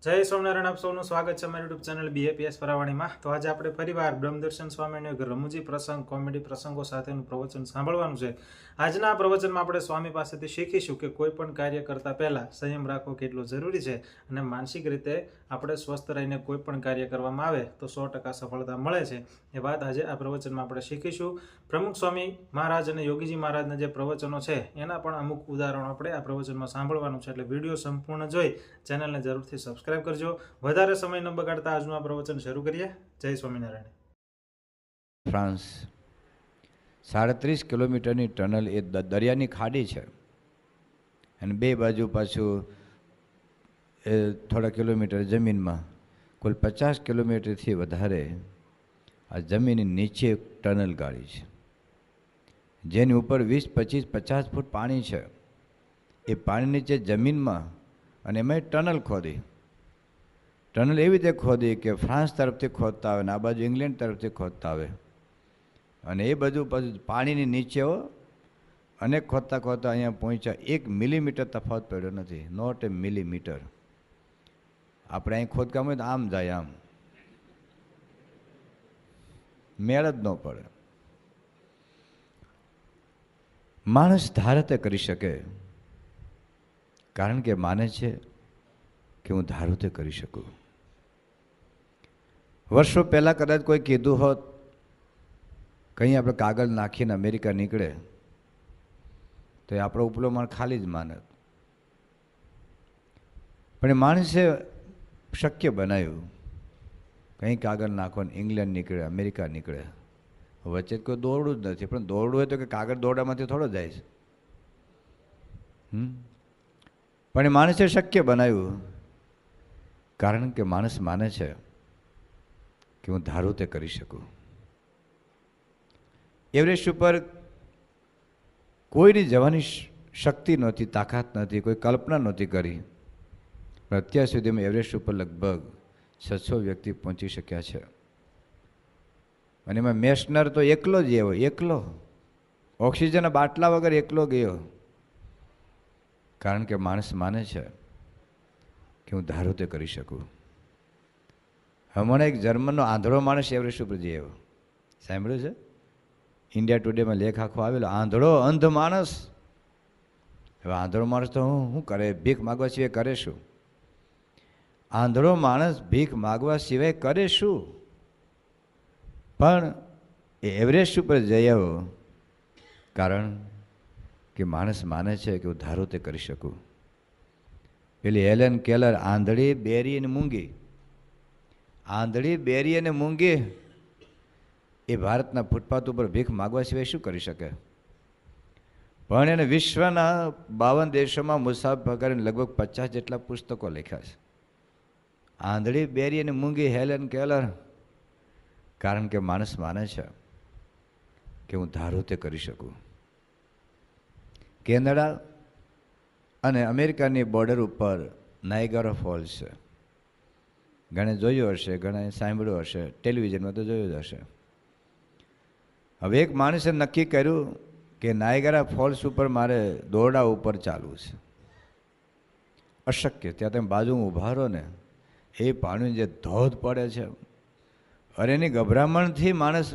જય સ્વામિનારાયણ, આપ સૌનું સ્વાગત છે મારી યુટ્યુબ ચેનલ BAPS ફરાવાણીમાં. તો આજે આપણે ફરીવાર બ્રહ્મદર્શન સ્વામીનો એક રમૂજી પ્રસંગ, કોમેડી પ્રસંગો સાથેનું પ્રવચન સાંભળવાનું છે. આજના પ્રવચનમાં આપણે સ્વામી પાસેથી શીખીશું કે કોઈ પણ કાર્ય કરતા પહેલા સંયમ રાખવો કેટલો જરૂરી છે અને માનસિક રીતે આપણે સ્વસ્થ રહીને કોઈ પણ કાર્ય કરવામાં આવે તો 100% સફળતા મળે છે. એ વાત આજે આ પ્રવચનમાં આપણે શીખીશું. પ્રમુખ સ્વામી મહારાજ અને યોગીજી મહારાજના જે પ્રવચનો છે એના પણ અમુક ઉદાહરણો આપણે આ પ્રવચનમાં સાંભળવાનું છે. એટલે વિડીયો સંપૂર્ણ જોઈ ચેનલને જરૂરથી સબસ્ક્રાઇબ કરજો. વધારે સમય ન બગાડતા આજનું આ પ્રવચન શરૂ કરીએ. જય સ્વામિનારાયણ. ફ્રાન્સ 37 કિલોમીટરની ટનલ એ દરિયાની ખાડી છે અને બે બાજુ પાછું એ થોડા કિલોમીટર જમીનમાં કુલ 50 કિલોમીટરથી વધારે આ જમીનની નીચે ટનલ ગાળી છે, જેની ઉપર 20-25-50 ફૂટ પાણી છે. એ પાણી નીચે જમીનમાં અને એમાં ટનલ ખોદી. ટનલ એવી રીતે ખોદી કે ફ્રાન્સ તરફથી ખોદતા આવે ને આ બાજુ ઇંગ્લેન્ડ તરફથી ખોદતા આવે અને એ બધું પાછું પાણીની નીચે અને ખોદતા ખોદતા અહીંયા પહોંચ્યા. 1 મિલીમીટર તફાવત પડ્યો નથી, નોટ એ મિલીમીટર. આપણે અહીં ખોદકામ હોય તો આમ જાય, આમ મેળ જ ન પડે. માણસ ધારે તે કરી શકે, કારણ કે માને છે કે હું ધારું તે કરી શકું. વર્ષો પહેલાં કદાચ કોઈ કીધું હોત કંઈ આપણે કાગળ નાખીને અમેરિકા નીકળે તો એ આપણો ઉપલો માળ ખાલી જ માનત. પણ એ માણસે શક્ય બનાવ્યું. કંઈ કાગળ નાખો ને ઇંગ્લેન્ડ નીકળે, અમેરિકા નીકળે. વચ્ચે કોઈ દોરડું જ નથી, પણ દોરડું હોય તો કે કાગળ દોરડામાંથી થોડો જાય છે. પણ એ માણસે શક્ય બનાવ્યું, કારણ કે માણસ માને છે કે હું ધારું તે કરી શકું. એવરેસ્ટ ઉપર કોઈની જવાની શક્તિ નહોતી, તાકાત નથી, કોઈ કલ્પના નહોતી કરી. પણ અત્યાર સુધીમાં એવરેસ્ટ ઉપર લગભગ 600 વ્યક્તિ પહોંચી શક્યા છે. અને એમાં મેસનર તો એકલો જ એવો, એકલો ઓક્સિજનના બાટલા વગર એકલો ગયો, કારણ કે માણસ માને છે કે હું ધારું તે કરી શકું. હમણાં એક જર્મનનો આંધળો માણસ એવરેસ્ટ ઉપર જઈ આવ્યો, સાંભળ્યું છે? ઇન્ડિયા ટુડેમાં લેખ આખો આવેલો, આંધળો અંધ માણસ. હવે આંધળો માણસ તો શું કરે? ભીખ માગવા સિવાય કરે શું? આંધળો માણસ ભીખ માગવા સિવાય કરે શું? પણ એ એવરેસ્ટ ઉપર જઈ આવ્યો કારણ કે માણસ માને છે કે હું ધારું તે કરી શકું. પેલી હેલેન કેલર, આંધળી, બેરી અને મૂંગી. આંધળી, બેરી અને મૂંગી એ ભારતના ફૂટપાથ ઉપર ભીખ માગવા સિવાય શું કરી શકે? પણ એને વિશ્વના 52 દેશોમાં મુસાફર કરીને લગભગ 50 જેટલા પુસ્તકો લખ્યા છે. આંધળી, બેરી અને મૂંગી હેલેન કેલર, કારણ કે માણસ માને છે કે હું ધારું તે કરી શકું. કેનેડા અને અમેરિકાની બોર્ડર ઉપર નાયગારા ફોલ્સ છે. ઘણે જોયું હશે, ઘણા સાંભળ્યું હશે, ટેલિવિઝનમાં તો જોયું જ હશે. હવે એક માણસે નક્કી કર્યું કે નાયગારા ફોલ્સ ઉપર મારે દોરડા ઉપર ચાલવું છે. અશક્ય. ત્યાં તમે બાજુમાં ઊભા રહો ને, એ પાણી જે ધોધ પડે છે, અરે એની ગભરામણથી માણસ,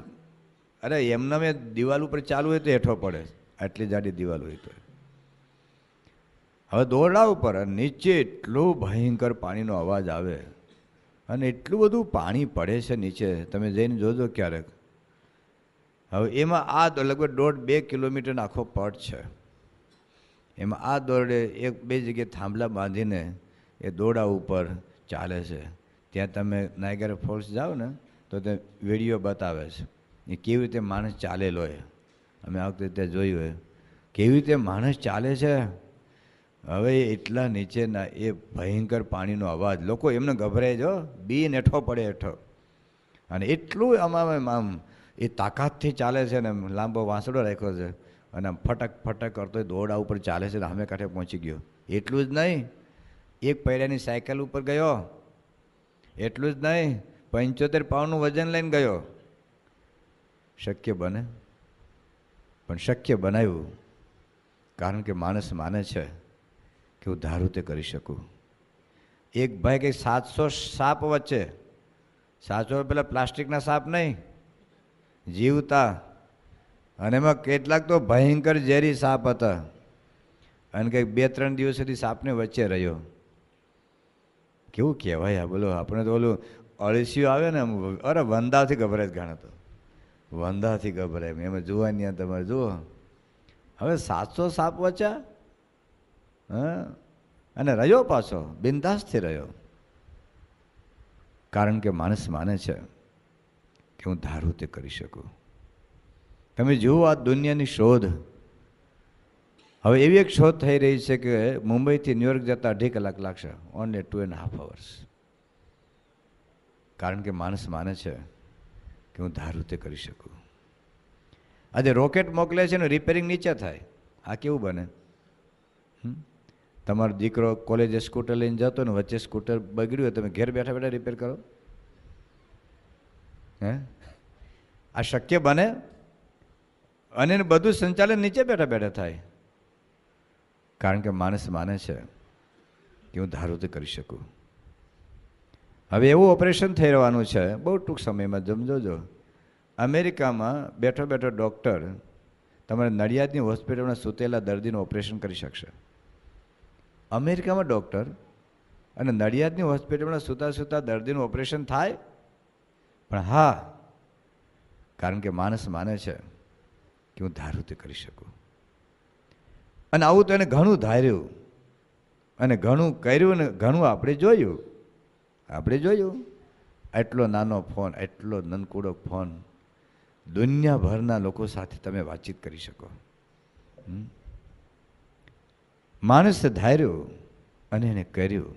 અરે એમને મેં દિવાલ ઉપર ચાલવું હોય તો હેઠો પડે, આટલી જાડી દિવાલ હોય તો. હવે દોરડા ઉપર નીચે એટલો ભયંકર પાણીનો અવાજ આવે અને એટલું બધું પાણી પડે છે નીચે, તમે જઈને જોજો ક્યારેક. હવે એમાં આ લગભગ 1.5-2 કિલોમીટરનો આખો પટ છે. એમાં આ દોરડે 1-2 જગ્યાએ થાંભલા બાંધીને એ દોરડા ઉપર ચાલે છે. ત્યાં તમે નાયગારા ફોલ્સ જાઓ ને તો તે વિડીયો બતાવે છે એ કેવી રીતે માણસ ચાલેલો હોય. અમે આ વખતે ત્યાં જોયું હોય કેવી રીતે માણસ ચાલે છે. હવે એટલા નીચેના એ ભયંકર પાણીનો અવાજ, લોકો એમને ગભરાય જો, બી નેઠો પડે હેઠો. અને એટલું આમ એ તાકાતથી ચાલે છે ને, લાંબો વાંસડો રાખ્યો છે અને આમ ફટક ફટક કરતો દોરડા ઉપર ચાલે છે. સામે કાંઠે પહોંચી ગયો. એટલું જ નહીં, એક પૈડાની સાયકલ ઉપર ગયો. એટલું જ નહીં, 75 પાઉન્ડનું વજન લઈને ગયો. શક્ય બને? પણ શક્ય બનાવ્યું કારણ કે માણસ માને છે કે હું ધારું તે કરી શકું. એક ભાઈ કંઈક 700 સાપ વચ્ચે, 700 પેલા પ્લાસ્ટિકના સાપ નહીં, જીવતા, અને એમાં કેટલાક તો ભયંકર ઝેરી સાપ હતા, અને કંઈક 2-3 દિવસ સુધી સાપને વચ્ચે રહ્યો. કેવું કહેવાય આ, બોલો. આપણે તો ઓલું અળસિયું આવે ને, અરે વંદાથી ગભરાય જ ગાણો, તો વંદાથી ગભરાય એમાં જોવાની તમારે જુઓ. હવે 700 સાપ વચ્ચા, હા, અને રહ્યો પાછો બિંદાસથી રહ્યો. કારણ કે માણસ માને છે કે હું ધારું તે કરી શકું. તમે જુઓ આ દુનિયાની શોધ, હવે એવી એક શોધ થઈ રહી છે કે મુંબઈથી ન્યુયોર્ક જતા 2.5 કલાક લાગશે, ઓનલી 2.5 hours. કારણ કે માણસ માને છે કે હું ધારું તે કરી શકું. આજે રોકેટ મોકલે છે ને રિપેરિંગ નીચે થાય. આ કેવું બને? તમારો દીકરો કોલેજે સ્કૂટર લઈને જતો ને વચ્ચે સ્કૂટર બગડ્યું હોય, તમે ઘેર બેઠા બેઠા રિપેર કરો? હે, આ શક્ય બને? અને બધું સંચાલન નીચે બેઠા બેઠા થાય. કારણ કે માણસ માને છે કે હું ધારું તે કરી શકું. હવે એવું ઓપરેશન થઈ રહેવાનું છે બહુ ટૂંક સમયમાં, સમજો. અમેરિકામાં બેઠો બેઠો ડૉક્ટર તમારે નડિયાદની હોસ્પિટલમાં સૂતેલા દર્દીનું ઓપરેશન કરી શકશે. અમેરિકામાં ડૉક્ટર અને નડિયાદની હોસ્પિટલમાં સૂતા સૂતા દર્દીનું ઓપરેશન થાય. પણ હા, કારણ કે માણસ માને છે કે હું ધારું તે કરી શકું. અને આવું તો એને ઘણું ધાર્યું અને ઘણું કર્યું ને ઘણું આપણે જોયું. એટલો નાનો ફોન, એટલો નનકુડો ફોન, દુનિયાભરના લોકો સાથે તમે વાતચીત કરી શકો. માણસે ધાર્યું અને એને કર્યું.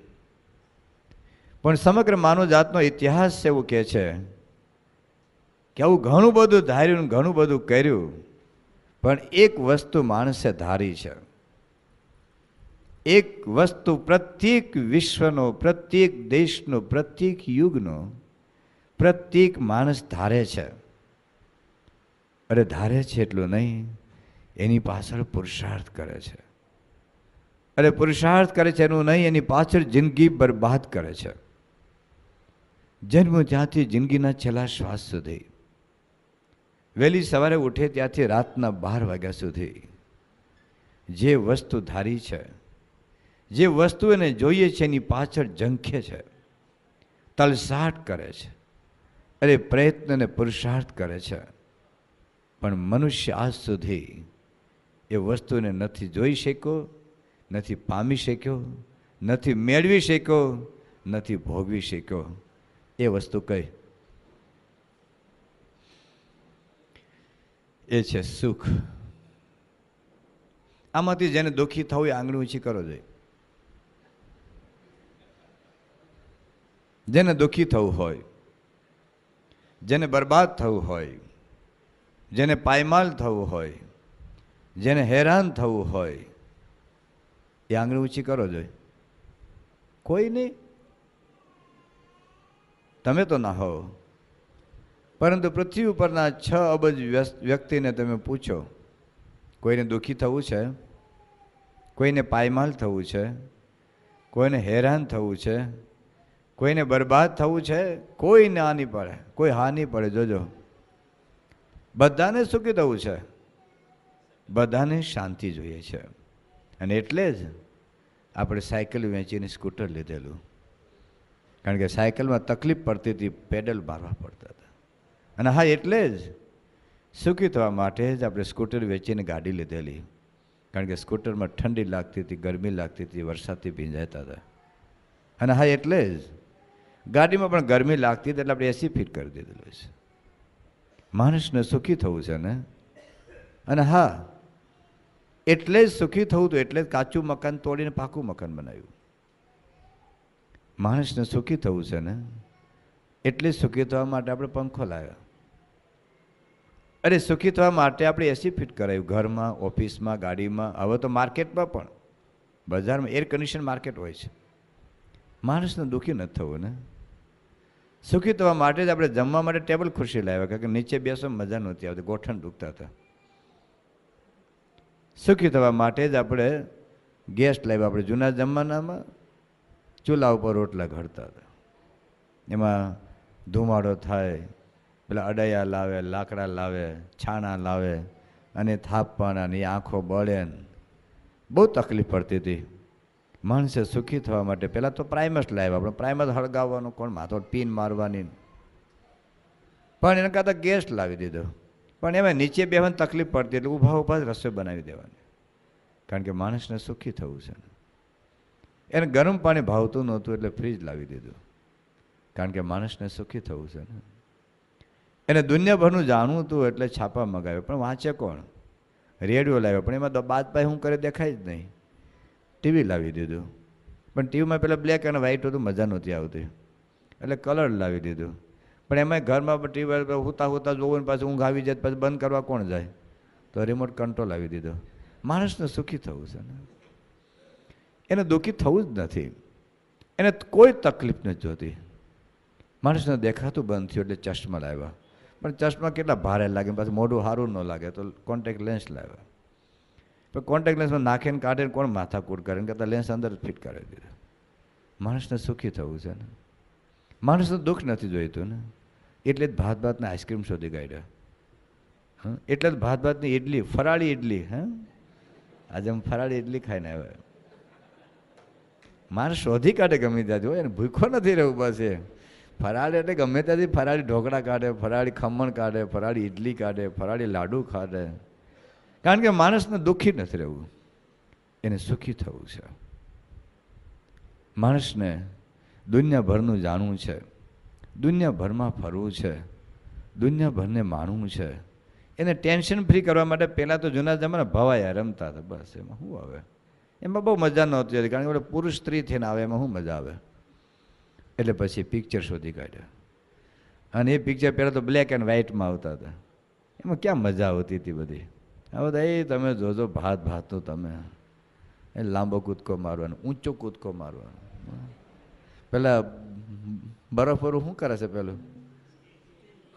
પણ સમગ્ર માનવ જાતનો ઇતિહાસ એવું કહે છે કે આવું ઘણું બધું ધાર્યું, ઘણું બધું કર્યું, પણ એક વસ્તુ માણસે ધારી છે. એક વસ્તુ પ્રત્યેક વિશ્વનો, પ્રત્યેક દેશનો, પ્રત્યેક યુગનો પ્રત્યેક માણસ ધારે છે. અરે ધારે છે એટલું નહીં, એની પાછળ પુરુષાર્થ કરે છે. અરે પુરુષાર્થ કરે છે એનું નહીં, એની પાછળ જિંદગી બરબાદ કરે છે. જન્મ ત્યાંથી જિંદગીના છેલ્લા શ્વાસ સુધી, વહેલી સવારે ઉઠે ત્યાંથી રાતના 12 વાગ્યા સુધી જે વસ્તુ ધારી છે, જે વસ્તુ એને જોઈએ છે એની પાછળ ઝંખે છે, તલસાટ કરે છે, અરે પ્રયત્ન અને પુરુષાર્થ કરે છે. પણ મનુષ્ય આજ સુધી એ વસ્તુને નથી જોઈ શક્યો, નથી પામી શક્યો, નથી મેળવી શક્યો, નથી ભોગવી શક્યો. એ વસ્તુ કઈ? એ છે સુખ. આમાંથી જેને દુઃખી થવું એ આંગળી ઊંચી કરો જોઈએ. જેને દુઃખી થવું હોય, જેને બરબાદ થવું હોય, જેને પાયમાલ થવું હોય, જેને હેરાન થવું હોય, એ આંગળી ઊંચી કરો જોઈએ. કોઈ નહીં. તમે તો ના હો, પરંતુ પૃથ્વી ઉપરના 6 અબજ વ્યક્તિને તમે પૂછો, કોઈને દુઃખી થવું છે, કોઈને પાયમાલ થવું છે, કોઈને હેરાન થવું છે, કોઈને બરબાદ થવું છે, કોઈ ના નહીં પડે, કોઈ હા નહીં પડે. જોજો, બધાને સુખી થવું છે, બધાને શાંતિ જોઈએ છે. અને એટલે જ આપણે સાયકલ વેચીને સ્કૂટર લીધેલું. કારણ કે સાયકલમાં તકલીફ પડતી હતી, પેડલ મારવા પડતા હતા. અને હા, એટલે જ સુખી થવા માટે જ આપણે સ્કૂટર વેચીને ગાડી લીધેલી. કારણ કે સ્કૂટરમાં ઠંડી લાગતી હતી, ગરમી લાગતી હતી, વરસાદથી ભીંજાતા હતા. અને હા, એટલે જ ગાડીમાં પણ ગરમી લાગતી હતી, એટલે આપણે એસી ફિટ કરી દીધેલું છે. માણસને સુખી થવું છે ને. અને હા, એટલે જ સુખી થવું હતું, એટલે જ કાચું મકાન તોડીને પાકું મકાન બનાવ્યું. માણસને સુખી થવું છે ને, એટલે જ સુખી થવા માટે આપણે પંખો લાવ્યા. અરે સુખી થવા માટે આપણે એસી ફિટ કરાવ્યું, ઘરમાં, ઓફિસમાં, ગાડીમાં. હવે તો માર્કેટમાં પણ, બજારમાં એર કન્ડિશન માર્કેટ હોય છે. માણસને દુઃખી નથી થવું ને. સુખી થવા માટે જ આપણે જમવા માટે ટેબલ ખુરશી લાવ્યા, કારણ કે નીચે બેસવામાં મજા નહોતી આવતી, ગોઠણ દુખતા હતા. સુખી થવા માટે જ આપણે ગેસ લાવ્યા. આપણે જૂના જમાનામાં ચૂલા ઉપર રોટલા ઘડતા હતા. એમાં ધુમાડો થાય, પેલા અડાયા લાવે, લાકડા લાવે, છાણા લાવે, અને થાપવાના ની આંખો બળે ને બહુ તકલીફ પડતી હતી. માણસે સુખી થવા માટે પહેલાં તો પ્રાઇમસ લાવ્યા, આપણે પ્રાઇમસ હળગાવવાનું કોણ, માથો પીન મારવાની, પણ એના કરતાં ગેસ લાવી દીધો. પણ એમાં નીચે બેવાની તકલીફ પડતી એટલે ઊભા ઊભા જ રસોઈ બનાવી દેવાની, કારણ કે માણસને સુખી થવું છે. એને ગરમ પાણી ભાવતું નહોતું એટલે ફ્રીજ લાવી દીધું, કારણ કે માણસને સુખી થવું છે ને. એને દુનિયાભરનું જાણવું હતું એટલે છાપા મગાવ્યો, પણ વાંચે કોણ? રેડિયો લાવ્યો, પણ એમાં તો બાદભાઈ શું કરે દેખાય જ નહીં. ટીવી લાવી દીધું, પણ ટીવીમાં પેલા બ્લેક અને વ્હાઇટ હતું, મજા નહોતી આવતી, એટલે કલર લાવી દીધું. પણ એમાં ઘરમાં ટીવી હુતા હુતા જોવું ને પાછું ઊંઘ આવી જાય, પછી બંધ કરવા કોણ જાય? તો રિમોટ કંટ્રોલ આવી દીધો. માણસને સુખી થવું છે ને, એને દુઃખી થવું જ નથી, એને કોઈ તકલીફ નથી જોતી. માણસને દેખાતું બંધ થયું એટલે ચશ્મા લાવ્યા, પણ ચશ્મા કેટલા ભારે લાગે, પાછું મોઢું સારું ન લાગે તો કોન્ટેક્ટ લેન્સ લાવ્યા. પણ કોન્ટેક્ટ લેન્સમાં નાખીને કાઢીને કોણ માથાકૂટ કરે, કરતાં લેન્સ અંદર જ ફિટ કરી દીધું. માણસને સુખી થવું છે ને, માણસને દુઃખ નથી જોઈતું ને, એટલે જ ભાત ભાતને આઈસ્ક્રીમ શોધી કાઢ્યા. એટલે જ ભાત ભાતની ઇડલી, ફરાળી ઇડલી. આજે હું ફરાળી ઇડલી ખાઈને આવ્યા. માણસ શોધી કાઢે ગમે ત્યાંથી, હોય એને ભૂખો નથી રહેવું. બસ એ ફરાળી એટલે ગમે ત્યાંથી ફરાળી ઢોકળા કાઢે, ફરાળી ખમણ કાઢે, ફરાળી ઇડલી કાઢે, ફરાળી લાડુ કાઢે, કારણ કે માણસને દુઃખી નથી રહેવું, એને સુખી થવું છે. માણસને દુનિયાભરનું જાણવું છે, દુનિયાભરમાં ફરવું છે, દુનિયાભરને માણવું છે. એને ટેન્શન ફ્રી કરવા માટે પહેલાં તો જૂના જમાના ભવાયા રમતા હતા, બસ એમાં શું આવે? એમાં બહુ મજા નહોતી હતી, કારણ કે પુરુષ સ્ત્રી થઈને આવે એમાં શું મજા આવે? એટલે પછી પિક્ચર શોધી કાઢ્યા, અને એ પિક્ચર પહેલાં તો બ્લેક એન્ડ વ્હાઇટમાં આવતા હતા. એમાં ક્યાં મજા આવતી હતી બધી? હવે તો એ તમે જોજો ભાત ભાતનું, તમે એ લાંબો કૂદકો મારવાનો, ઊંચો કૂદકો મારવાનો. પેલા બરફવાળું શું કરે છે પેલું?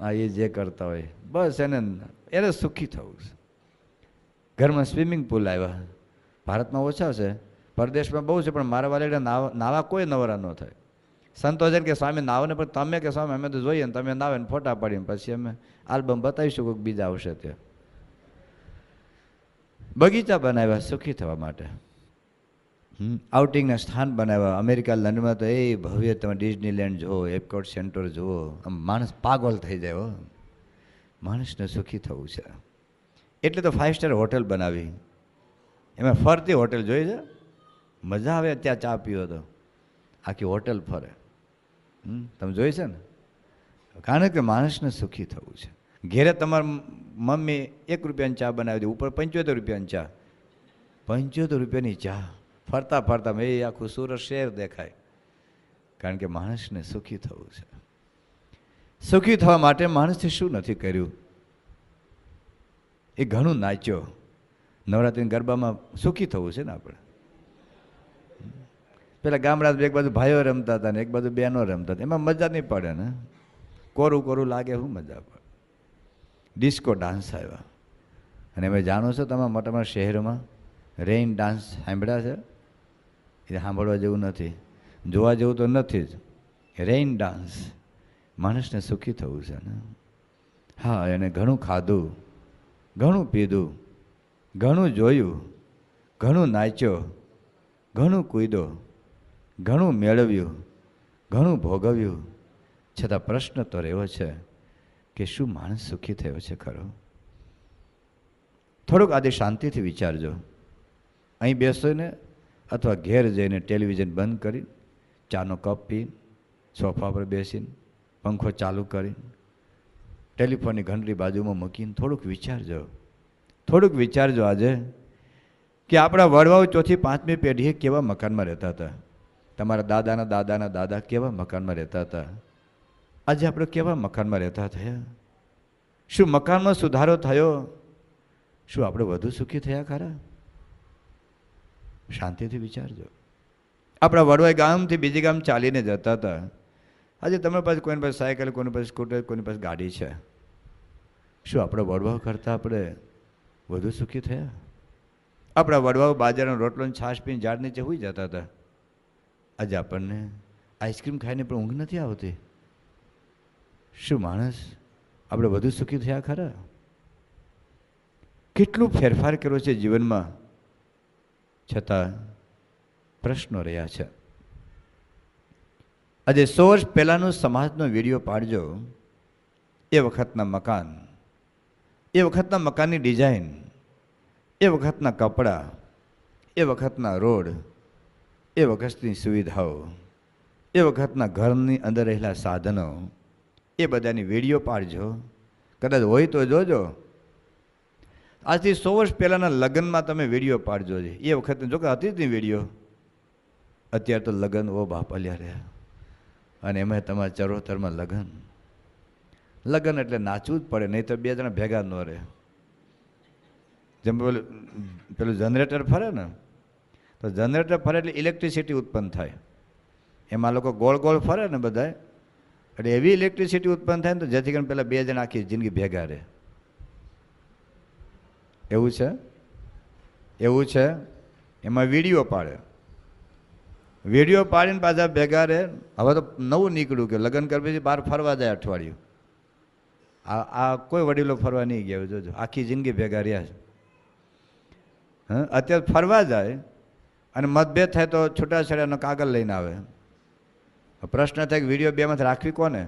હા, એ જે કરતા હોય બસ એને સુખી થવું છે. ઘરમાં સ્વિમિંગ પુલ આવ્યા, ભારતમાં ઓછા છે, પરદેશમાં બહુ છે, પણ મારા વાલે નાવા કોઈ નવરા ન થાય. સંતોષન કે સ્વામી નાવો ને, પણ તમે કે સ્વામી અમે તો જોઈએ ને તમે નાવે ને ફોટા પાડીને પછી અમે આલ્બમ બતાવીશું, કોઈક બીજા આવશે ત્યાં. બગીચા બનાવ્યા સુખી થવા માટે, આઉટિંગના સ્થાન બનાવ્યા. અમેરિકા લંડનમાં તો એ ભવ્ય, તમે ડિઝનીલેન્ડ જુઓ, એપકોટ સેન્ટર જુઓ, આમ માણસ પાગલ થઈ જાય. હો, માણસને સુખી થવું છે એટલે તો 5 સ્ટાર હોટેલ બનાવી, એમાં ફરતી હોટેલ જોઈ છે, મજા આવે. ત્યાં ચા પીવો તો આખી હોટેલ ફરે, તમે જોઈ છે ને, કારણ કે માણસને સુખી થવું છે. ઘેરે તમારી મમ્મી 1 રૂપિયાની ચા બનાવી દે, ઉપર 75 રૂપિયાની ચા, 75 રૂપિયાની ચા, ફરતા ફરતા એ આખું સુરત શહેર દેખાય, કારણ કે માણસને સુખી થવું છે. સુખી થવા માટે માણસે શું નથી કર્યું? એ ઘણું નાચ્યો. નવરાત્રિના ગરબામાં સુખી થવું છે ને આપણે. પેલા ગામડા એક બાજુ ભાઈઓ રમતા હતા ને એક બાજુ બહેનો રમતા હતા, એમાં મજા નહીં પડે ને, કોરું કોરું લાગે, શું મજા પડે? ડિસ્કો ડાન્સ આવ્યા, અને અમે જાણો છો તમે મોટા મોટા શહેરોમાં રેઇન ડાન્સ સાંભળ્યા છે? એ સાંભળવા જેવું નથી, જોવા જેવું તો નથી જ. રેઇન ડાન્સ, માણસને સુખી થવું છે ને. હા, એને ઘણું ખાધું, ઘણું પીધું, ઘણું જોયું, ઘણું નાચ્યો, ઘણું કૂદ્યો, ઘણું મેળવ્યું, ઘણું ભોગવ્યું, છતાં પ્રશ્ન તો રહ્યો છે કે શું માણસ સુખી થયો છે ખરો? થોડુંક આદિ શાંતિથી વિચારજો. અહીં બેસીને અથવા ઘેર જઈને ટેલિવિઝન બંધ કરી, ચાનો કપ પી, સોફા પર બેસીને પંખો ચાલુ કરીને ટેલિફોનની ઘંટડી બાજુમાં મૂકીને થોડુંક વિચારજો. થોડુંક વિચારજો આજે કે આપણા વડવાઓ 4થી 5મી પેઢીએ કેવા મકાનમાં રહેતા હતા, તમારા દાદાના દાદાના દાદા કેવા મકાનમાં રહેતા હતા, આજે આપણે કેવા મકાનમાં રહેતા થયા? શું મકાનમાં સુધારો થયો? શું આપણે વધુ સુખી થયા ખરા? શાંતિથી વિચારજો. આપણા વડવાઈ ગામથી બીજી ગામ ચાલીને જતા હતા, આજે તમારી પાસે કોઈની પાસે સાયકલ, કોઈની પાસે સ્કૂટર, કોઈની પાસે ગાડી છે. શું આપણા વડવાઓ કરતાં આપણે વધુ સુખી થયા? આપણા વડવાઓ બાજરાનો રોટલો છાશ પીને ઝાડ નીચે સૂઈ જતા હતા, આજે આપણને આઈસ્ક્રીમ ખાઈને પણ ઊંઘ નથી આવતી. શું માણસ આપણે વધુ સુખી થયા ખરા? કેટલું ફેરફાર કર્યો છે જીવનમાં, છતાં પ્રશ્નો રહ્યા છે. આજે 100 વર્ષ પહેલાંનો સમાજનો વિડીયો પાડજો. એ વખતના મકાન, એ વખતના મકાનની ડિઝાઇન, એ વખતના કપડાં, એ વખતના રોડ, એ વખતની સુવિધાઓ, એ વખતના ઘરની અંદર રહેલા સાધનો, એ બધાની વિડીયો પાડજો. કદાચ હોય તો જોજો. આજથી 100 વર્ષ પહેલાંના લગ્નમાં તમે વિડીયો પાડજો. એ વખતે જો કે હતી જ નહીં વિડીયો. અત્યારે તો લગ્ન ઓ બાપ અલ્યા રહ્યા, અને એમાં તમારા ચરોતરમાં લગ્ન. લગ્ન એટલે નાચવું જ પડે, નહીં તો 2 જણા ભેગા ન રહે. જેમ પેલું જનરેટર ફરે ને, તો જનરેટર ફરે એટલે ઇલેક્ટ્રિસિટી ઉત્પન્ન થાય. એમાં લોકો ગોળ ગોળ ફરે ને બધાય, એટલે એવી ઇલેક્ટ્રિસિટી ઉત્પન્ન થાય ને તો જેથી કરીને પેલા 2 જણા આખી જિંદગી ભેગા રહે. એવું છે, એવું છે. એમાં વિડીયો પાડે, વિડીયો પાડીને પાછા ભેગા રહે. હવે તો નવું નીકળ્યું કે લગ્ન કર પછી બહાર ફરવા જાય અઠવાડિયું. આ કોઈ વડીલો ફરવા નહીં ગયા, જોજો આખી જિંદગી ભેગા રહ્યા છે. હા, અત્યારે ફરવા જાય અને મતભેદ થાય તો છૂટાછેડાનો કાગળ લઈને આવે. પ્રશ્ન થાય કે વિડીયો 2માંથી રાખવી કોને?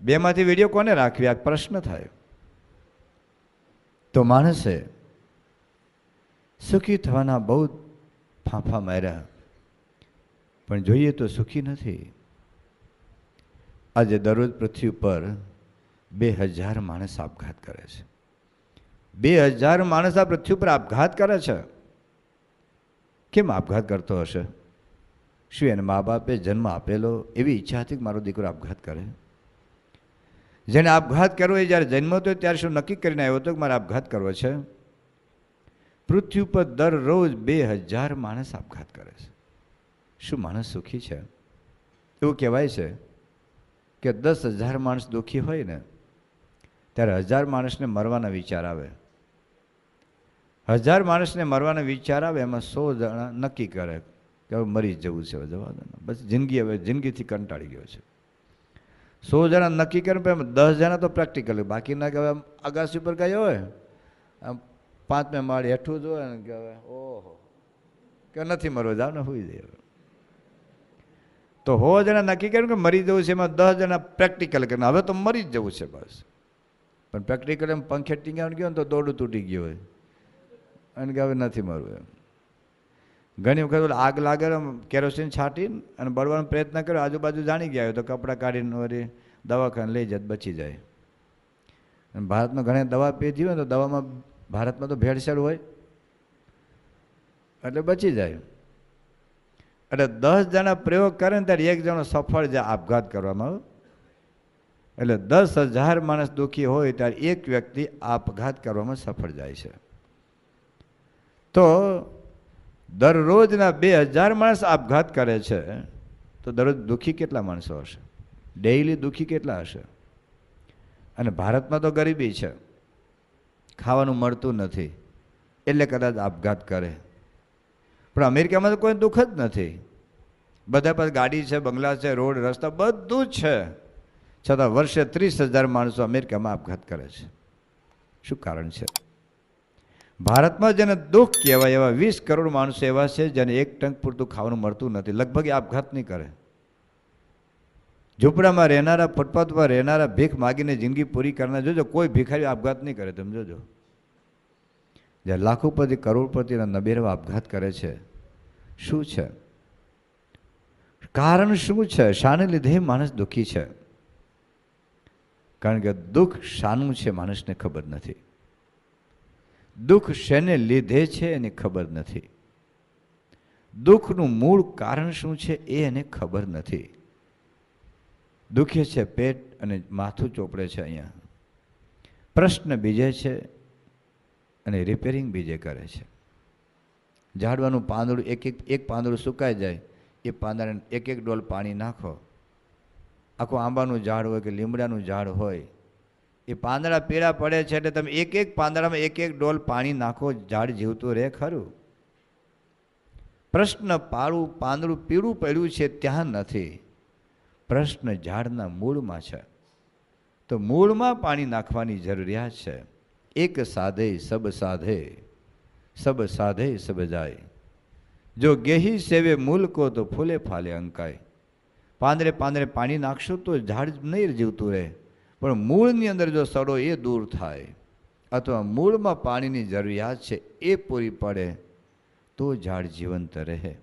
2માંથી વિડીયો કોને રાખવી? આ પ્રશ્ન થાય. તો માણસે સુખી થવાના બહુ ફાંફા માર્યા, પણ જોઈએ તો સુખી નથી. આજે દરરોજ પૃથ્વી પર 2000 માણસ આપઘાત કરે છે. 2000 માણસ આ પૃથ્વી પર આપઘાત કરે છે. કેમ આપઘાત કરતો હશે? શું એને મા બાપે જન્મ આપેલો એવી ઈચ્છા હતી કે મારો દીકરો આપઘાત કરે? જેને આપઘાત કરવો એ જ્યારે જન્મ હતો ત્યારે શું નક્કી કરીને આવ્યો હતો કે મારે આપઘાત કરવો છે? પૃથ્વી પર દરરોજ 2000 માણસ આપઘાત કરે છે. શું માણસ સુખી છે? એવું કહેવાય છે કે 10,000 માણસ દુઃખી હોય ને ત્યારે 1000 માણસને મરવાના વિચાર આવે. 1000 માણસને મરવાના વિચાર આવે, એમાં 100 જણા નક્કી કરે કે હવે મરી જવું છે, હવે જવા દો, બસ જિંદગી, હવે જિંદગીથી કંટાળી ગયો છે. 100 જણા નક્કી કરે, 10 જણા તો પ્રેક્ટિકલ, બાકીના કે હવે અગાસી ઉપર ગયો હોય, આમ 5મે માળે હેઠું જોવે ને કે હવે ઓહો કે નથી મરવો, જાવ ને હોઈ જાય. તો 100 જણા નક્કી કર્યું કે મરી જવું છે, એમાં 10 જણા પ્રેક્ટિકલ કરીને હવે તો મરી જ જવું છે બસ. પણ પ્રેક્ટિકલ એમ પંખે ટીંગાણ ગયો ને તો દોડું તૂટી ગયું હોય અને કે હવે નથી મરવું એમ. ઘણી વખત આગ લાગે, કેરોસીન છાંટીને અને બળવાનો પ્રયત્ન કર્યો, આજુબાજુ જાણી ગયા હોય તો કપડાં કાઢીને વળી દવાખાને લઈ જાય, બચી જાય. અને ભારતમાં ઘણી દવા પીધી હોય તો દવામાં ભારતમાં તો ભેળસેળ હોય એટલે બચી જાય. એટલે 10 જણા પ્રયોગ કરે ને ત્યારે 1 જણો સફળ જાય આપઘાત કરવામાં આવે. એટલે 10,000 માણસ દુઃખી હોય ત્યારે 1 વ્યક્તિ આપઘાત કરવામાં સફળ જાય છે. તો દરરોજના 2000 માણસ આપઘાત કરે છે, તો દરરોજ દુઃખી કેટલા માણસો હશે? ડેઈલી દુઃખી કેટલા હશે? અને ભારતમાં તો ગરીબી છે, ખાવાનું મળતું નથી એટલે કદાચ આપઘાત કરે. પણ અમેરિકામાં તો કોઈ દુઃખ જ નથી. બધા પાસે ગાડી છે, બંગલા છે, રોડ રસ્તા બધું જ છે, છતાં વર્ષે 30,000 માણસો અમેરિકામાં આપઘાત કરે છે. શું કારણ છે? ભારતમાં જેને દુઃખ કહેવાય એવા 20 કરોડ માણસો એવા છે જેને 1 ટંક પૂરતું ખાવાનું મળતું નથી. લગભગ આપઘાત નહીં કરે. ઝૂંપડામાં રહેનારા, ફૂટપાથ પર રહેનારા, ભીખ માગીને જિંદગી પૂરી કરનાર જોજો, કોઈ ભિખારી આપઘાત નહીં કરે. તમે જોજો, જ્યારે લાખોપતિ, કરોડપતિના નબેરવા આપઘાત કરે છે. શું છે કારણ? શું છે? શાને લીધે માણસ દુઃખી છે? કારણ કે દુઃખ શાનું છે માણસને ખબર નથી. દુઃખ શેને લીધે છે એની ખબર નથી. દુઃખનું મૂળ કારણ શું છે એ એને ખબર નથી. દુખે છે પેટ અને માથું ચોપડે છે અહીંયા. પ્રશ્ન બીજે છે અને રિપેરિંગ બીજે કરે છે. ઝાડવાનું પાંદડું એક પાંદડું સુકાઈ જાય, એ પાંદડાને 1 ડોલ પાણી નાખો. આખું આંબાનું ઝાડ હોય કે લીમડાનું ઝાડ હોય, એ પાંદડા પીળા પડે છે એટલે તમે 1 પાંદડામાં 1 ડોલ પાણી નાખો, ઝાડ જીવતું રહે ખરું? પ્રશ્ન પાળું પાંદડું પીળું પડ્યું છે ત્યાં નથી, પ્રશ્ન ઝાડના મૂળમાં છે. તો મૂળમાં પાણી નાખવાની જરૂરિયાત છે. એક સાધે સબ સાધે, સબ સાધે સબ જાય. જો ગેહી સેવે મૂલ કો તો ફૂલે ફાલે અંકાય. પાંદડે પાંદડે પાણી નાખશો તો ઝાડ નહીં જીવતું રહે, પણ મૂળની અંદર જો સડો એ દૂર થાય, અથવા મૂળમાં પાણીની જરૂરિયાત છે એ પૂરી પડે તો ઝાડ જીવંત રહે.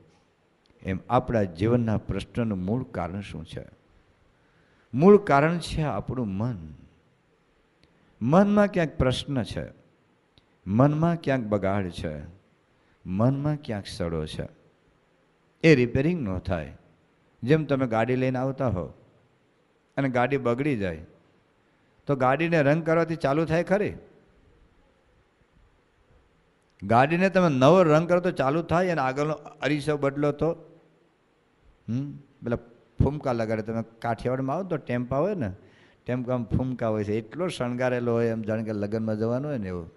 એમ આપણા જીવનના પ્રશ્નનું મૂળ કારણ શું છે? મૂળ કારણ છે આપણું મન. મનમાં ક્યાંક પ્રશ્ન છે, મનમાં ક્યાંક બગાડ છે, મનમાં ક્યાંક સડો છે. એ રિપેરિંગ ન થાય. જેમ તમે ગાડી લઈને આવતા હો અને ગાડી બગડી જાય તો ગાડીને રંગ કરવાથી ચાલુ થાય ખરી? ગાડીને તમે નવો રંગ કરો તો ચાલુ થાય, અને આગળનો અરીસો બદલો તો પેલા ફૂમકા લગાડે. તમે કાઠિયાવાડમાં આવો તો ટેમ્પા હોય ને, ટેમ્પામાં ફૂમકા હોય છે, એટલો શણગારેલો હોય એમ જાણે કે લગ્નમાં જવાનું હોય ને એવું.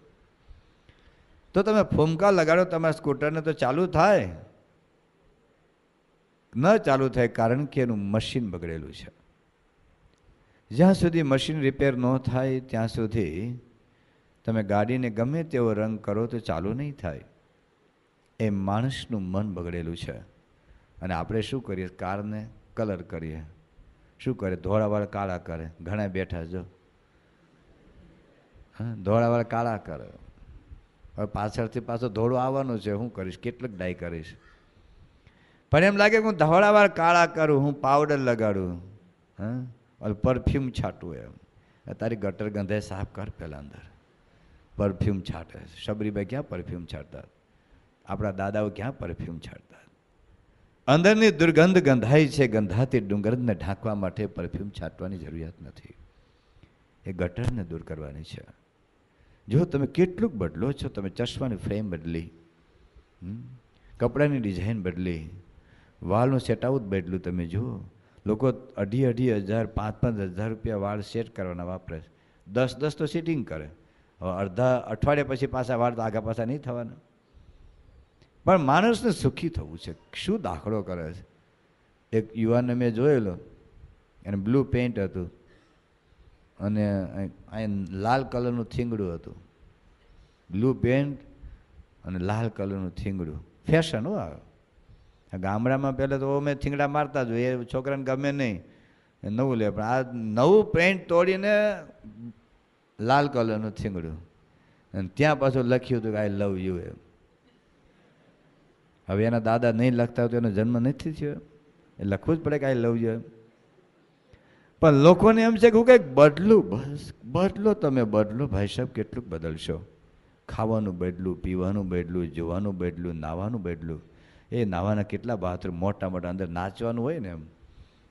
તો તમે ફૂમકા લગાડો તમારા સ્કૂટરને તો ચાલુ થાય? ન ચાલુ થાય, કારણ કે એનું મશીન બગડેલું છે. જ્યાં સુધી મશીન રિપેર ન થાય ત્યાં સુધી તમે ગાડીને ગમે તેવો રંગ કરો તો ચાલુ નહીં થાય. એ માણસનું મન બગડેલું છે. અને આપણે શું કરીએ? કારને કલર કરીએ. શું કરે? ધોળાવાળા કાળા કરે. ઘણા બેઠા જો, હા, ધોળાવાળા કાળા કરે. હવે પાછળથી પાછો ધોળો આવવાનો છે, શું કરીશ? કેટલુંક ડાય કરીશ? પણ એમ લાગે કે હું ધોળાવાળા કાળા કરું, હું પાવડર લગાડું, હા, પરફ્યુમ છાંટું. એમ તારી ગટર ગંધે સાફ કર પહેલાં અંદર. પરફ્યુમ છાંટે. શબરીભાઈ ક્યાં પરફ્યુમ છાંટતા? આપણા દાદાઓ ક્યાં પરફ્યુમ છાંટતા? અંદરની દુર્ગંધ ગંધાઈ છે, ગંધાતી દુર્ગંધને ઢાંકવા માટે પરફ્યુમ છાંટવાની જરૂરિયાત નથી. એ ગટરને દૂર કરવાની છે. જો તમે કેટલુંક બદલો છો, તમે ચશ્માની ફ્રેમ બદલી, કપડાની ડિઝાઇન બદલી, વાળનું સેટઆઉટ બદલ્યું. તમે જુઓ, લોકો 2,500, 5,000 રૂપિયા વાળ સેટ કરવાના વાપરે. 10 તો સિટિંગ કરે. હવે અડધા અઠવાડિયા પછી પાછા વાળ તો આગા પાછા નહીં થવાના. પણ માણસને સુખી થવું છે. શું દાખલો કરે છે? એક યુવાનને મેં જોયેલો, એને બ્લુ પેન્ટ હતું અને અહીં લાલ કલરનું થીંગડું હતું. બ્લુ પેન્ટ અને લાલ કલરનું થીંગડું. ફેશન હો આવે. ગામડામાં પહેલાં તો અમે થીંગડા મારતા જ હોય, એ છોકરાને ગમે નહીં, નવું લે. પણ આ નવું પેન્ટ તોડીને લાલ કલરનું થીંગડું, અને ત્યાં પાછું લખ્યું હતું કે આઈ લવ યુ એમ. હવે એના દાદા નહીં લખતા હોય તો એનો જન્મ નથી થયો, એ લખવું જ પડે કે આઈ લવ યુ એમ. પણ લોકોને એમ છે કે હું કંઈક બદલું. બસ બદલો, તમે બદલો ભાઈ સાહેબ. કેટલુંક બદલશો? ખાવાનું બદલું, પીવાનું બદલું, જોવાનું બદલું, નાહવાનું બદલું. એ નાહવાના કેટલા બાથરૂમ મોટા મોટા, અંદર નાચવાનું હોય ને એમ,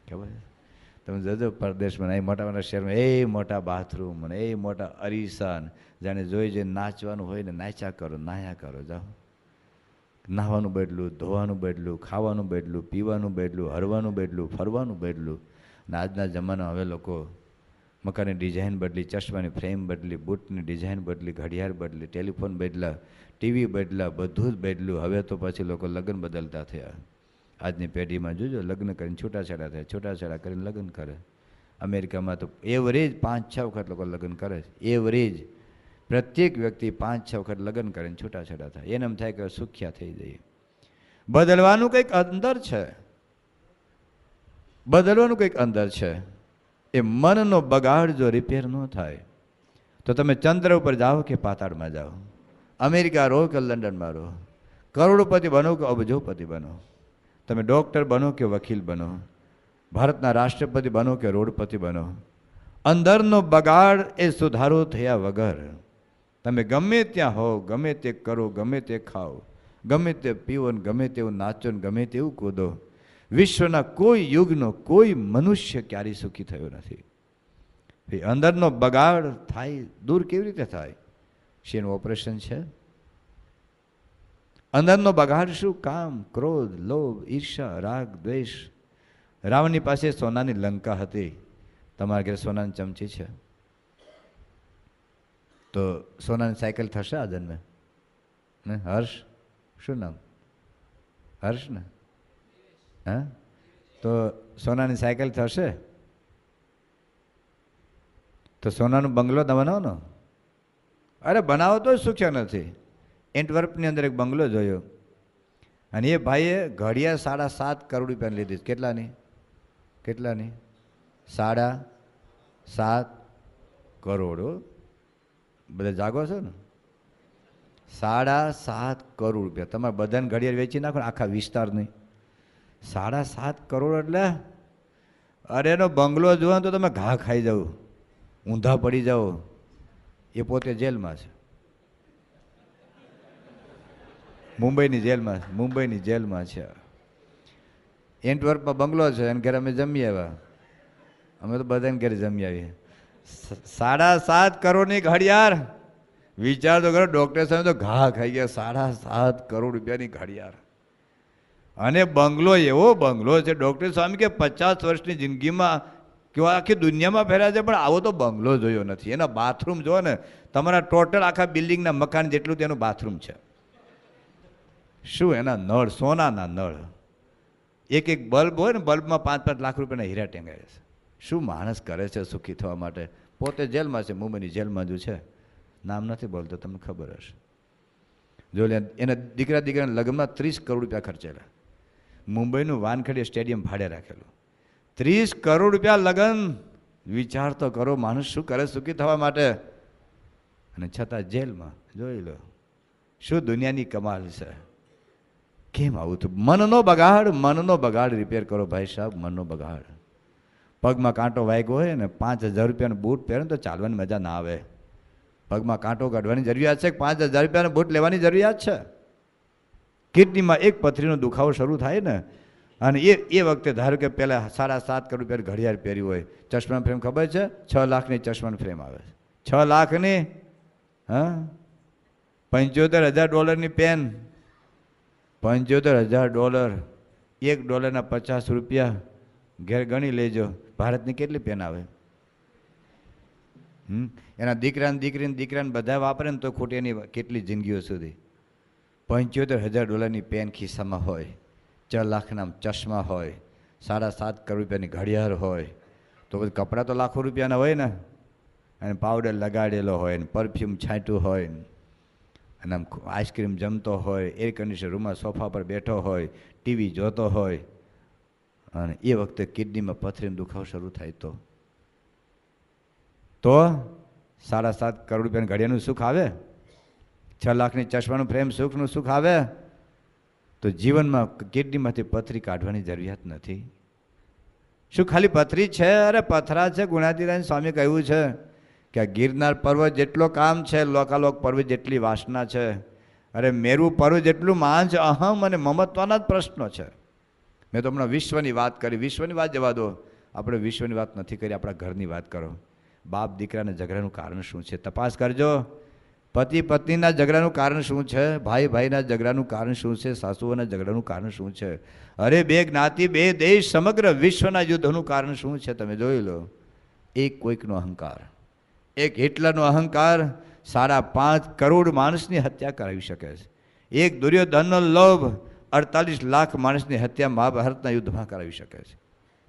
ખબર? તમે જજો પરદેશમાં, એ મોટા મોટા શહેરમાં એ મોટા બાથરૂમ અને એ મોટા અરીસા, જાણે જોઈ જઈને નાચવાનું હોય ને, નાચ્યા કરો, નાહ્યા કરો. જાઓ, નાહવાનું બદલું, ધોવાનું બદલું, ખાવાનું બદલું, પીવાનું બદલું, હરવાનું બદલું, ફરવાનું બદલું. અને આજના જમાના હવે લોકો મકાનની ડિઝાઇન બદલી, ચશ્માની ફ્રેમ બદલી, બૂટની ડિઝાઇન બદલી, ઘડિયાળ બદલી, ટેલિફોન બદલા, ટીવી બદલા, બધું જ બદલ્યું. હવે તો પછી લોકો લગ્ન બદલતા થયા. આજની પેઢીમાં જોજો, લગ્ન કરીને છૂટાછેડા થાય, છૂટાછેડા કરીને લગ્ન કરે. અમેરિકામાં તો એવરેજ 5-6 વખત લોકો લગ્ન કરે છે. એવરેજ પ્રત્યેક વ્યક્તિ 5-6 વખત લગ્ન કરે ને છૂટાછેડા થાય. એને એમ થાય કે સુખ્યા થઈ જઈએ. બદલવાનું કંઈક અંદર છે, બદલવાનું કંઈક અંદર છે. એ મનનો બગાડ જો રિપેર ન થાય તો તમે ચંદ્ર ઉપર જાઓ કે પાતાળમાં જાઓ, અમેરિકા રહો કે લંડનમાં રહો, કરોડોપતિ બનો કે અબજોપતિ બનો, તમે ડૉક્ટર બનો કે વકીલ બનો, ભારતના રાષ્ટ્રપતિ બનો કે રોડપતિ બનો, અંદરનો બગાડ એ સુધારો થયા વગર તમે ગમે ત્યાં હો, ગમે તે કરો, ગમે તે ખાઓ, ગમે તે પીવો, ગમે તેવું નાચો, ગમે તેવું કૂદો, વિશ્વના કોઈ યુગનો કોઈ મનુષ્ય ક્યારેય સુખી થયો નથી. અંદરનો બગાડ થાય, દૂર કેવી રીતે થાય? શેનું ઓપરેશન છે? અંદરનો બગાડ શું? કામ, ક્રોધ, લોભ, ઈર્ષા, રાગ, દ્વેષ. રાવણની પાસે સોનાની લંકા હતી. તમારા ઘરે સોનાની ચમચી છે તો સોનાની સાયકલ થશે આ જન્મે? ને હર્ષ, શું નામ? હર્ષ ને? હા, તો સોનાની સાયકલ થશે તો સોનાનું બંગલો બનાવો. અરે બનાવો તો સુખ્યા નથી. એન્ટવર્પની અંદર એક બંગલો જોયો અને એ ભાઈએ ઘડિયાળ 7.5 કરોડ રૂપિયાની લીધી. કેટલાની? 7.5 કરોડ. બધા જાગો છો ને? 7.5 કરોડ રૂપિયા. તમારે બધાને ઘડિયાળ વેચી નાખો ને આખા વિસ્તારની. 7.5 કરોડ એટલે અરે એનો બંગલો જુઓ તો તમે ઘા ખાઈ જાઓ, ઊંધા પડી જાઓ. એ પોતે જેલમાં છે, મુંબઈની જેલમાં છે. એન્ટવર્પમાં બંગલો છે અને ઘરે અમે જમી આવ્યા. અમે તો બધાને ઘરે જમી આવીએ. 7.5 કરોડની ઘડિયાળ. વિચાર તો કરો, ડૉક્ટર સાહેબ તો ઘા ખાઈ ગયા. 7.5 કરોડ રૂપિયાની ઘડિયાળ અને બંગલો, એવો બંગલો છે. ડૉક્ટર સ્વામી કે 50 વર્ષની જિંદગીમાં કેવા આખી દુનિયામાં ફેર્યા છે પણ આવો તો બંગલો જોયો નથી. એના બાથરૂમ જો ને તમારા ટોટલ આખા બિલ્ડિંગના મકાન જેટલું તેનું બાથરૂમ છે. શું એના નળ, સોનાના નળ. એક બલ્બ હોય ને, બલ્બમાં 5-5 લાખ રૂપિયાના હીરા ટેંગાય છે. શું માણસ કરે છે સુખી થવા માટે? પોતે જેલમાં છે, મુંબઈની જેલમાં જ છે. નામ નથી બોલતો, તમને ખબર હશે. જો એના દીકરાના લગ્નમાં 30 કરોડ રૂપિયા ખર્ચેલા. મુંબઈનું વાનખેડે સ્ટેડિયમ ભાડે રાખેલું. 30 કરોડ રૂપિયા લગ્ન. વિચાર તો કરો, માણસ શું કરે સુખી થવા માટે, અને છતાં જેલમાં. જોઈ લો શું દુનિયાની કમાલ છે. કેમ આવું થયું? મનનો બગાડ રિપેર કરો ભાઈ સાહેબ, મનનો બગાડ. પગમાં કાંટો વાગ્યો હોય ને 5,000 રૂપિયાનો બૂટ પહેરે તો ચાલવાની મજા ના આવે. પગમાં કાંટો કાઢવાની જરૂરિયાત છે, 5,000 રૂપિયાનો બૂટ લેવાની જરૂરિયાત છે. કિડનીમાં એક પથરીનો દુખાવો શરૂ થાય ને, અને એ વખતે ધારો કે પહેલાં 7.5 કરોડ રૂપિયાની ઘડિયાળ પહેરી હોય. ચશ્માની ફ્રેમ ખબર છે? 6 લાખની ચશ્માની ફ્રેમ આવે છે. 6 લાખની. હા, $75,000 પેન. $75,000. $1 50 ઘેર ગણી લેજો. ભારતની કેટલી પેન આવે? એના દીકરાને બધા વાપરે ને તો ખોટી એની કેટલી જિંદગીઓ સુધી. $75,000 પેન ખિસ્સામાં હોય, 6 લાખના ચશ્મા હોય, 7.5 કરોડ રૂપિયાની ઘડિયાળ હોય, તો પછી કપડાં તો લાખો રૂપિયાના હોય ને, અને પાવડર લગાડેલો હોય ને, પરફ્યુમ છાંટ્યું હોય ને, અને આમ આઈસ્ક્રીમ જમતો હોય, એર કન્ડિશનર રૂમમાં સોફા પર બેઠો હોય, ટીવી જોતો હોય, અને એ વખતે કિડનીમાં પથરીનો દુખાવો શરૂ થાય તો 7.5 કરોડ રૂપિયાની ઘડિયાળનું સુખ આવે? 6 લાખની ચશ્માનું ફ્રેમ સુખનું સુખ આવે? તો જીવનમાં કિડનીમાંથી પથરી કાઢવાની જરૂરિયાત નથી. શું ખાલી પથરી છે? અરે પથરા છે. ગુણાતીરાયણ સ્વામી કહ્યું છે કે આ ગિરનાર પર્વત જેટલો કામ છે, લોકાલોક પર્વત જેટલી વાસના છે, અરે મેરુ પર્વત જેટલું મહાન છે. અહમ અને મમત્વના જ પ્રશ્નો છે. મેં તો હમણાં વિશ્વની વાત કરી. વિશ્વની વાત જવા દો, આપણે વિશ્વની વાત નથી કરી, આપણા ઘરની વાત કરો. બાપ દીકરાના ઝઘડાનું કારણ શું છે? તપાસ કરજો. પતિ પત્નીના ઝઘડાનું કારણ શું છે? ભાઈ ભાઈના ઝઘડાનું કારણ શું છે? સાસુઓના ઝઘડાનું કારણ શું છે? અરે 2 જ્ઞાતિ 2 દેશ સમગ્ર વિશ્વના યુદ્ધનું કારણ શું છે? તમે જોઈ લો. એક કોઈકનો અહંકાર, એક હિટલરનો અહંકાર 5.5 કરોડ માણસની હત્યા કરાવી શકે છે. એક દુર્યોધનનો લોભ 48 લાખ માણસની હત્યા મહાભારતના યુદ્ધમાં કરાવી શકે છે.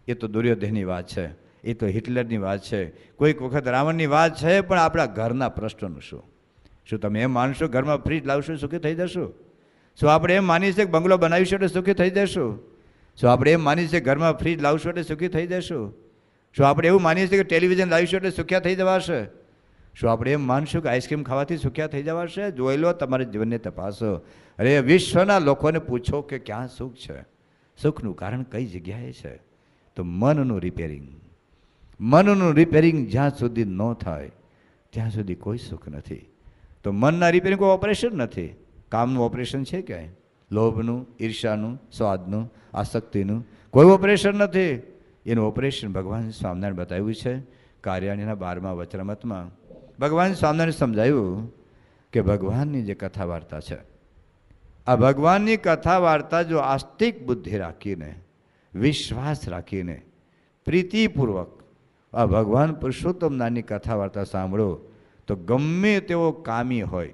એ તો દુર્યોધનની વાત છે, એ તો હિટલરની વાત છે, કોઈક વખત રાવણની વાત છે. પણ આપણા ઘરના પ્રશ્નોનું શું? શું તમે એમ માનશો ઘરમાં ફ્રીજ લાવશો સુખી થઈ જશું? શું આપણે એમ માની છે કે બંગલો બનાવીશું એટલે સુખી થઈ જશું? શું આપણે એમ માની છે ઘરમાં ફ્રીજ લાવશું એટલે સુખી થઈ જશું? શું આપણે એવું માનીએ છીએ કે ટેલિવિઝન લાવીશું એટલે સુખ્યા થઈ જવાશે? શું આપણે એમ માનશું કે આઈસ્ક્રીમ ખાવાથી સુખ્યા થઈ જવાશે? જોઈ લો, તમારા જીવનને તપાસો. અરે વિશ્વના લોકોને પૂછો કે ક્યાં સુખ છે, સુખનું કારણ કઈ જગ્યાએ છે? તો મનનું રિપેરિંગ જ્યાં સુધી ન થાય ત્યાં સુધી કોઈ સુખ નથી. તો મનના રિપેરિંગ કોઈ ઓપરેશન નથી. કામનું ઓપરેશન છે ક્યાંય? લોભનું, ઈર્ષાનું, સ્વાદનું, આસક્તિનું કોઈ ઓપરેશન નથી. એનું ઓપરેશન ભગવાન સ્વામિનારાયણ બતાવ્યું છે. કાર્યાણીના 12મા વચનામૃતમાં ભગવાન સ્વામિનારાયણ સમજાવ્યું કે ભગવાનની જે કથા વાર્તા છે, આ ભગવાનની કથા વાર્તા જો આસ્તિક બુદ્ધિ રાખીને, વિશ્વાસ રાખીને, પ્રીતિપૂર્વક આ ભગવાન પુરુષોત્તમ નામની કથા વાર્તા સાંભળો તો ગમે તેવો કામી હોય,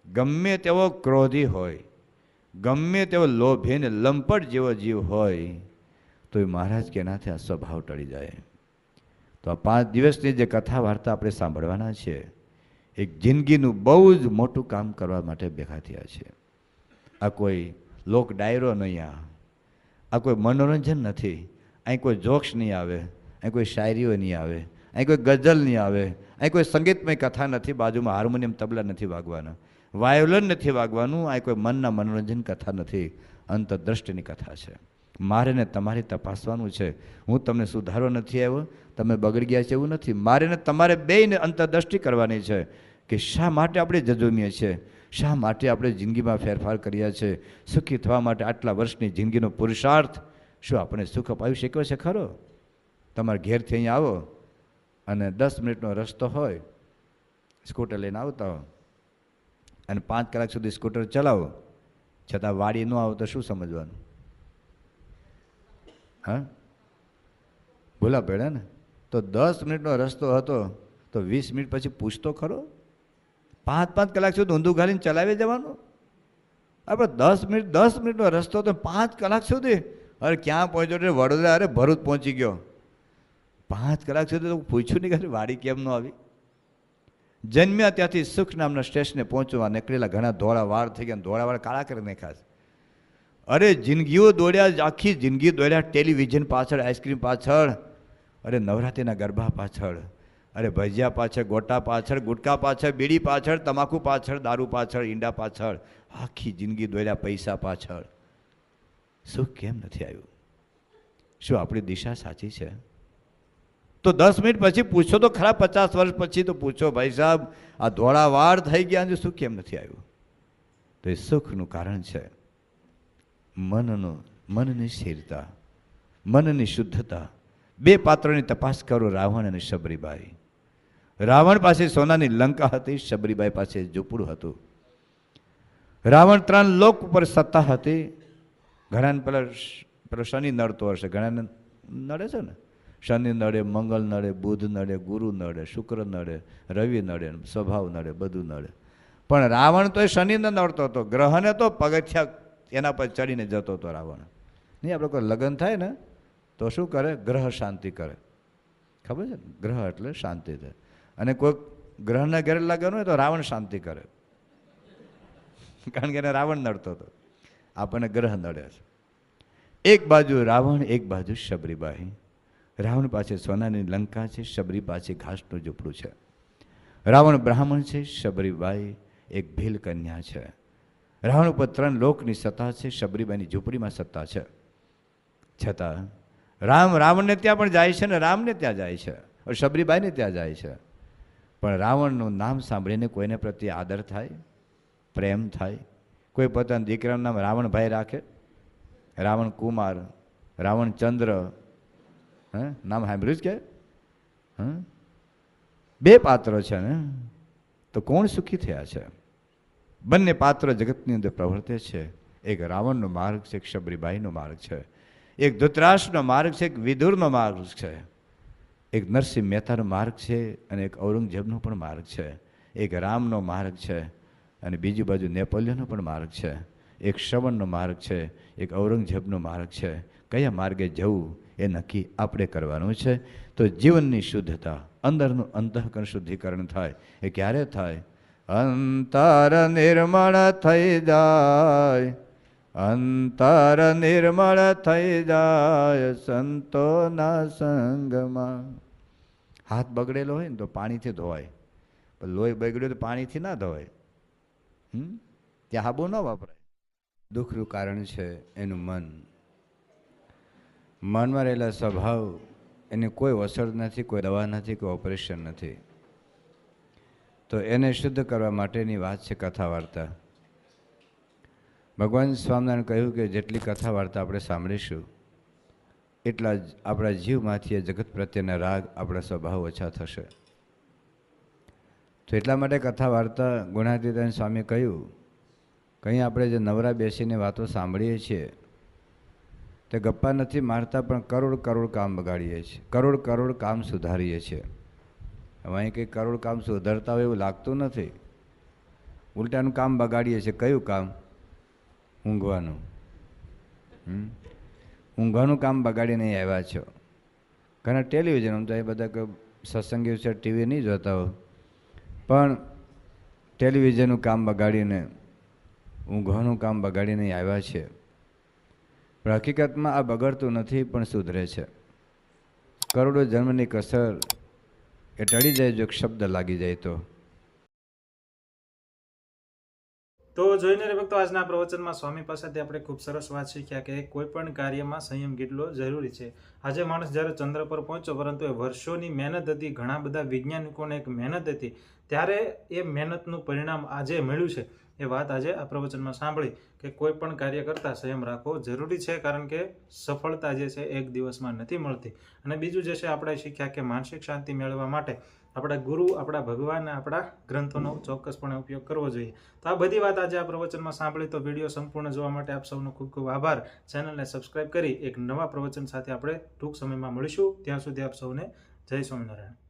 ગમે તેવો ક્રોધી હોય, ગમે તેવો લોભી ને લંપટ જેવો જીવ હોય તો એ મહારાજ કે એનાથી આ સ્વભાવ ટળી જાય. તો આ 5 દિવસની જે કથા વાર્તા આપણે સાંભળવાના છે, એક જિંદગીનું બહુ જ મોટું કામ કરવા માટે ભેગા થયા છે. આ કોઈ લોક ડાયરો નહીં, આ કોઈ મનોરંજન નથી. અહીં કોઈ જોક્સ નહીં આવે, અહીં કોઈ શાયરીઓ નહીં આવે, અહીં કોઈ ગઝલ નહીં આવે, અહીં કોઈ સંગીતમય કથા નથી, બાજુમાં હાર્મોનિયમ તબલા નથી વાગવાના, વાયોલન નથી વાગવાનું, અહીં કોઈ મનના મનોરંજન કથા નથી, અંતરદ્રષ્ટિની કથા છે. મારે ને તમારે તપાસવાનું છે. હું તમને સુધારવા નથી આવ્યો, તમે બગડી ગયા છે એવું નથી. મારે ને તમારે બેયને અંતરદ્રષ્ટિ કરવાની છે કે શા માટે આપણે જજુમીએ છીએ, શા માટે આપણે જિંદગીમાં ફેરફાર કર્યા છે, સુખી થવા માટે આટલા વર્ષની જિંદગીનો પુરુષાર્થ શું આપણે સુખ અપાવી શક્યો છે ખરો? તમારા ઘેરથી અહીંયા આવો અને 10 મિનિટનો રસ્તો હોય, સ્કૂટર લઈને આવતા હો અને 5 કલાક સુધી સ્કૂટર ચલાવો, છતાં વાડી ન આવો તો શું સમજવાનું? હા, ભૂલા પડ્યા ને? તો 10 મિનિટનો રસ્તો હતો તો 20 મિનિટ પછી પૂછતો ખરો? 5 કલાક સુધી ઊંધું ઘાલીને ચલાવી જવાનું? આપણે 10 મિનિટનો રસ્તો તો 5 કલાક સુધી, અરે ક્યાં પહોંચ્યો? વડોદરા, અરે ભરૂચ પહોંચી ગયો. 5 કલાક સુધી તો પૂછ્યું નહીં કે વાડી કેમ ન આવી? જન્મ્યા ત્યાંથી સુખ નામના સ્ટેશને પહોંચવા નીકળેલા ઘણા ધોળા વાળ થઈ ગયા, ધોળા વાળ કાળા કરી નાખ્યા. અરે જિંદગીઓ દોડ્યા, આખી જિંદગી દોડ્યા ટેલિવિઝન પાછળ, આઈસ્ક્રીમ પાછળ, અરે નવરાત્રિના ગરબા પાછળ, અરે ભજીયા પાછળ, ગોટા પાછળ, ગુટકા પાછળ, બીડી પાછળ, તમાકુ પાછળ, દારૂ પાછળ, ઈંડા પાછળ, આખી જિંદગી દોડ્યા પૈસા પાછળ. સુખ કેમ નથી આવ્યું? શું આપણી દિશા સાચી છે? તો 10 મિનિટ પછી પૂછો તો ખરા, 50 વર્ષ પછી તો પૂછો, ભાઈ સાહેબ આ ધોળા વાળ થઈ ગયા, સુખ કેમ નથી આવ્યું? તો એ સુખનું કારણ છે મનની સ્થિરતા, મનની શુદ્ધતા. 2 પાત્રોની તપાસ કરો, રાવણ અને શબરીબાઈ. રાવણ પાસે સોનાની લંકા હતી, શબરીબાઈ પાસે ઝૂંપડું હતું. રાવણ 3 લોક ઉપર સત્તા હતી. ઘણાને પેલો શનિ નડતો હશે, ઘણાને નડે છે ને, શનિ નડે, મંગળ નડે, બુધ નડે, ગુરુ નડે, શુક્ર નડે, રવિ નડે, સ્વભાવ નડે, બધું નડે. પણ રાવણ તો એ શનિને નડતો હતો, ગ્રહને તો પગથિયા એના પર ચડીને જતો હતો રાવણ. નહીં, આપણે કોઈ લગ્ન થાય ને તો શું કરે? ગ્રહ શાંતિ કરે, ખબર છે ને? ગ્રહ એટલે શાંતિ થાય. અને કોઈક ગ્રહના ઘરે લગ્ન હોય તો રાવણ શાંતિ કરે, કારણ કે એને રાવણ નડતો હતો. આપણને ગ્રહ નડે છે. એક બાજુ રાવણ, એક બાજુ શબરીબાઈ. રાવણ પાસે સોનાની લંકા છે, શબરી પાસે ઘાસનું ઝૂંપડું છે. રાવણ બ્રાહ્મણ છે, શબરીબાઈ એક ભીલ કન્યા છે. રાવણ ઉપર 3 લોકની સત્તા છે, શબરીબાઈની ઝૂંપડીમાં સત્તા છે. છતાં રાવણને ત્યાં પણ જાય છે ને રામને ત્યાં જાય છે, શબરીબાઈને ત્યાં જાય છે. પણ રાવણનું નામ સાંભળીને કોઈને પ્રત્યે આદર થાય, પ્રેમ થાય? કોઈ પોતાના દીકરાનું નામ રાવણભાઈ રાખે? રાવણ કુમાર, રાવણ ચંદ્ર, નામ સાંભળ્યું જ કે? 2 પાત્રો છે ને, તો કોણ સુખી થયા છે? બંને પાત્ર જગતની અંદર પ્રવર્તે છે. એક રાવણનો માર્ગ છે, એક શબરીબાઈનો માર્ગ છે. એક ધૃતરાષ્ટ્રનો માર્ગ છે, એક વિદુરનો માર્ગ છે. એક નરસિંહ મહેતાનો માર્ગ છે અને એક ઔરંગઝેબનો પણ માર્ગ છે. એક રામનો માર્ગ છે અને બીજી બાજુ નેપોલિયનનો પણ માર્ગ છે. એક શ્રવણનો માર્ગ છે, એક ઔરંગઝેબનો માર્ગ છે. કયા માર્ગે જવું એ નક્કી આપણે કરવાનું છે. તો જીવનની શુદ્ધતા, અંદરનું અંતઃકરણ શુદ્ધિકરણ થાય. એ ક્યારે થાય? અંતર નિર્મળ થઈ જાય, અંતર નિર્મળ થઈ જાય સંતોના સંગમાં. હાથ બગડેલો હોય ને તો પાણીથી ધોવાય, પણ લોહી બગડ્યું તો પાણીથી ના ધોવાય. ત્યાં હાબુ ન વાપરાય. દુઃખનું કારણ છે એનું મન. મનમાં રહેલા સ્વભાવ, એને કોઈ અસર નથી, કોઈ દવા નથી, કોઈ ઓપરેશન નથી. તો એને શુદ્ધ કરવા માટેની વાત છે કથા વાર્તા. ભગવાન સ્વામિનારાયણ કહ્યું કે જેટલી કથા વાર્તા આપણે સાંભળીશું એટલા જ આપણા જીવમાંથી એ જગત પ્રત્યેના રાગ, આપણા સ્વભાવ ઓછા થશે. તો એટલા માટે કથા વાર્તા ગુણાતીતાન સ્વામી કહ્યું કે અહીં આપણે જે નવરા બેસીને વાતો સાંભળીએ છીએ તે ગપ્પા નથી મારતા, પણ કરોડ કામ બગાડીએ છીએ, કરોડ કામ સુધારીએ છીએ. હવે અહીં કંઈ કરોડ કામ સુધારતા હોય એવું લાગતું નથી, ઉલટાનું કામ બગાડીએ છીએ. કયું કામ? ઊંઘવાનું. ઊંઘવાનું કામ બગાડીને આવ્યા છો. ઘણા ટેલિવિઝન આમ તો એ બધા કોઈ સત્સંગી છે ટીવી નહીં જોતા હોય, પણ ટેલિવિઝનનું કામ બગાડીને ઊંઘવાનું કામ બગાડીને આવ્યા છે. પણ હકીકતમાં આ બગડતું નથી પણ સુધરે છે. કરોડો જન્મની કસર એ ટળી જાય જો શબ્દ લાગી જાય તો જોઈને રે ભક્તો, આજના પ્રવચનમાં સ્વામી પાસેથી આપણે ખૂબ સરસ વાત શીખ્યા કે કોઈ પણ કાર્યમાં સંયમ કેટલો જરૂરી છે. આજે માણસ જ્યારે ચંદ્ર પર પહોંચ્યો, પરંતુ એ વર્ષોની મહેનત હતી, ઘણા બધા વૈજ્ઞાનિકોને એક મહેનત હતી, ત્યારે એ મહેનતનું પરિણામ આજે મળ્યું છે. એ વાત આજે આ પ્રવચનમાં સાંભળી કે કોઈ પણ કાર્ય કરતાં સંયમ રાખવો જરૂરી છે, કારણ કે સફળતા જે છે એક દિવસમાં નથી મળતી. અને બીજું જે છે આપણે શીખ્યા કે માનસિક શાંતિ મેળવવા માટે આપણા ગુરુ, આપણા ભગવાન, આપણા ગ્રંથોનો ચોક્કસપણે ઉપયોગ કરવો જોઈએ. તો આ બધી વાત આજે આ પ્રવચનમાં સાંભળી. તો વિડીયો સંપૂર્ણ જોવા માટે આપ સૌનો ખૂબ ખૂબ આભાર. ચેનલને સબસ્ક્રાઇબ કરી એક નવા પ્રવચન સાથે આપણે ટૂંક સમયમાં મળીશું. ત્યાં સુધી આપ સૌને જય સ્વામિનારાયણ.